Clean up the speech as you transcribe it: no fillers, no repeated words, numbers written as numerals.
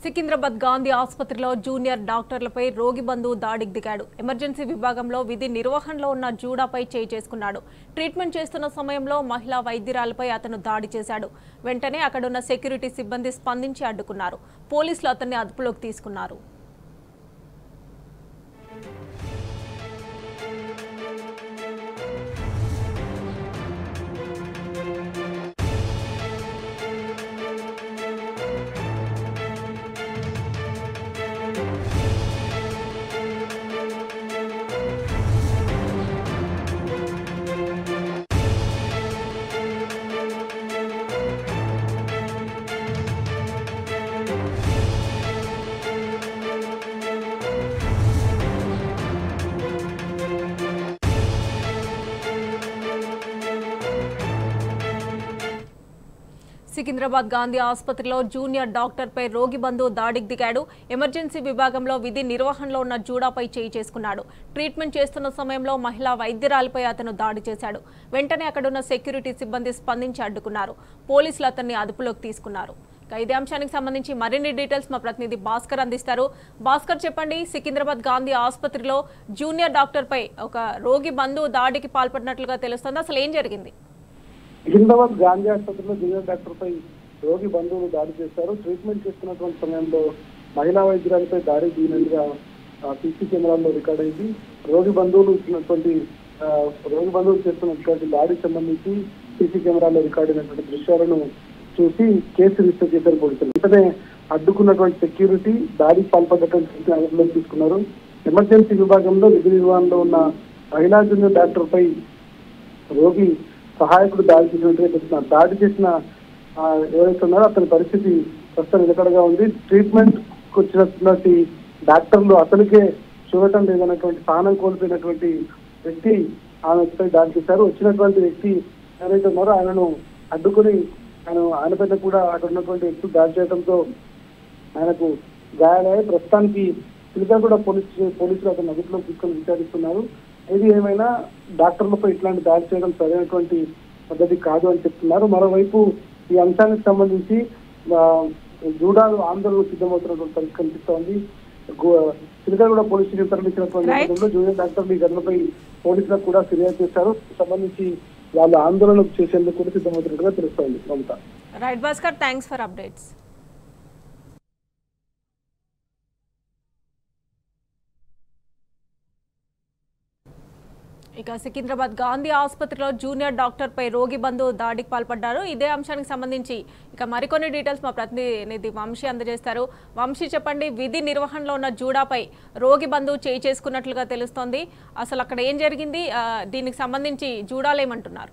సికింద్రాబాద్ గాంధీ ఆసుపత్రిలో జూనియర్ డాక్టర్లపై రోగి బంధువు దాడికి దిగాడు. ఎమర్జెన్సీ విభాగంలో విధి నిర్వహణలో ఉన్న జూడాపై చేయి చేసుకున్నాడు. ట్రీట్మెంట్ చేస్తున్న సమయంలో మహిళా వైద్యురాలపై అతను దాడి చేశాడు. వెంటనే అక్కడున్న సెక్యూరిటీ సిబ్బంది స్పందించి అడ్డుకున్నారు. పోలీసులు అతన్ని అదుపులోకి తీసుకున్నారు. సికింద్రాబాద్ గాంధీ ఆసుపత్రిలో జూనియర్ డాక్టర్పై రోగి బంధువు దాడికి దిగాడు. ఎమర్జెన్సీ విభాగంలో విధి నిర్వహణలో ఉన్న జూడాపై చేయి చేసుకున్నాడు. ట్రీట్మెంట్ చేస్తున్న సమయంలో మహిళా వైద్యురాలపై అతను దాడి చేశాడు. వెంటనే అక్కడున్న సెక్యూరిటీ సిబ్బంది స్పందించి అడ్డుకున్నారు. పోలీసులు అతన్ని అదుపులోకి తీసుకున్నారు. ఇదే అంశానికి సంబంధించి మరిన్ని డీటెయిల్స్ మా ప్రతినిధి భాస్కర్ అందిస్తారు. భాస్కర్, చెప్పండి, సికింద్రాబాద్ గాంధీ ఆసుపత్రిలో జూనియర్ డాక్టర్పై ఒక రోగి బంధువు దాడికి పాల్పడినట్లుగా తెలుస్తుంది. అసలు ఏం జరిగింది? సికింద్రాబాద్ గాంధీ ఆసుపత్రిలో జూనియర్ డాక్టర్పై రోగి బంధువులు దాడి చేశారు. ట్రీట్మెంట్ చేస్తున్నటువంటి సమయంలో మహిళా వైద్యురాలపై దాడి దిగినట్టుగా సీసీ కెమెరాల్లో రికార్డ్ అయింది. రోగి బంధువులు చేస్తున్నటువంటి దాడికి సంబంధించి సీసీ కెమెరాల్లో రికార్డ్ అయినటువంటి దృశ్యాలను చూసి కేసు రిజిస్టర్ చేశారు పోలీసులు. వెంటనే అడ్డుకున్నటువంటి సెక్యూరిటీ దాడికి పాల్పడ్డటువంటి అదుపులోకి తీసుకున్నారు. ఎమర్జెన్సీ విభాగంలో విధి నిర్వహణలో ఉన్న మహిళా జూనియర్ డాక్టర్పై రోగి సహాయకుడు దాడి చేసినట్టుగా చెప్తున్నారు. దాడి చేసిన ఎవరైతే ఉన్నారో అతని పరిస్థితి ప్రస్తుతం నిలకడగా ఉంది. ట్రీట్మెంట్ వచ్చినటువంటి డాక్టర్లు అతనికే చూడటం లేదన్నటువంటి సహనం కోల్పోయినటువంటి వ్యక్తి ఆమెపై దాడి చేశారు. వచ్చినటువంటి వ్యక్తి ఎవరైతే ఉన్నారో ఆయనను అడ్డుకుని ఆయన పైన కూడా అక్కడ ఉన్నటువంటి వ్యక్తులు దాడి చేయడంతో ఆయనకు గాయాలయ్యాయి. ప్రస్తుతానికి చిలకలగూడ పోలీసులు అతను అదుపులోకి తీసుకొని విచారిస్తున్నారు. ఏది ఏమైనా డాక్టర్లపై ఇట్లాంటి దాడి చేయడం సరైనటువంటి పద్ధతి కాదు అని చెప్తున్నారు. మరోవైపు ఈ అంశానికి సంబంధించి జూడాలు ఆందోళన సిద్ధమవుతున్నటువంటి పరిస్థితి కనిపిస్తోంది. చిలకలగూడ పోలీస్ స్టేషన్ తరలించినటువంటి నేపథ్యంలో జూనియర్ డాక్టర్లు ఈ ఘటనపై పోలీసులకు కూడా ఫిర్యాదు చేశారు. సంబంధించి వాళ్ళు ఆందోళన చేసేందుకు కూడా సిద్ధమవుతున్నట్టుగా తెలుస్తోంది. Mamata. Right Bhaskar, thanks for updates. ఇక సికింద్రాబాద్ గాంధీ ఆసుపత్రిలో జూనియర్ డాక్టర్పై రోగి బంధువు దాడికి పాల్పడ్డారు. ఇదే అంశానికి సంబంధించి ఇక మరికొన్ని డీటెయిల్స్ మా ప్రతినిధి వంశీ అందజేస్తారు. వంశీ, చెప్పండి, విధి నిర్వహణలో ఉన్న జూడాపై రోగి బంధువు చేయి చేసుకున్నట్లుగా తెలుస్తోంది. అసలు అక్కడ ఏం జరిగింది? దీనికి సంబంధించి జూడాలు ఏమంటున్నారు?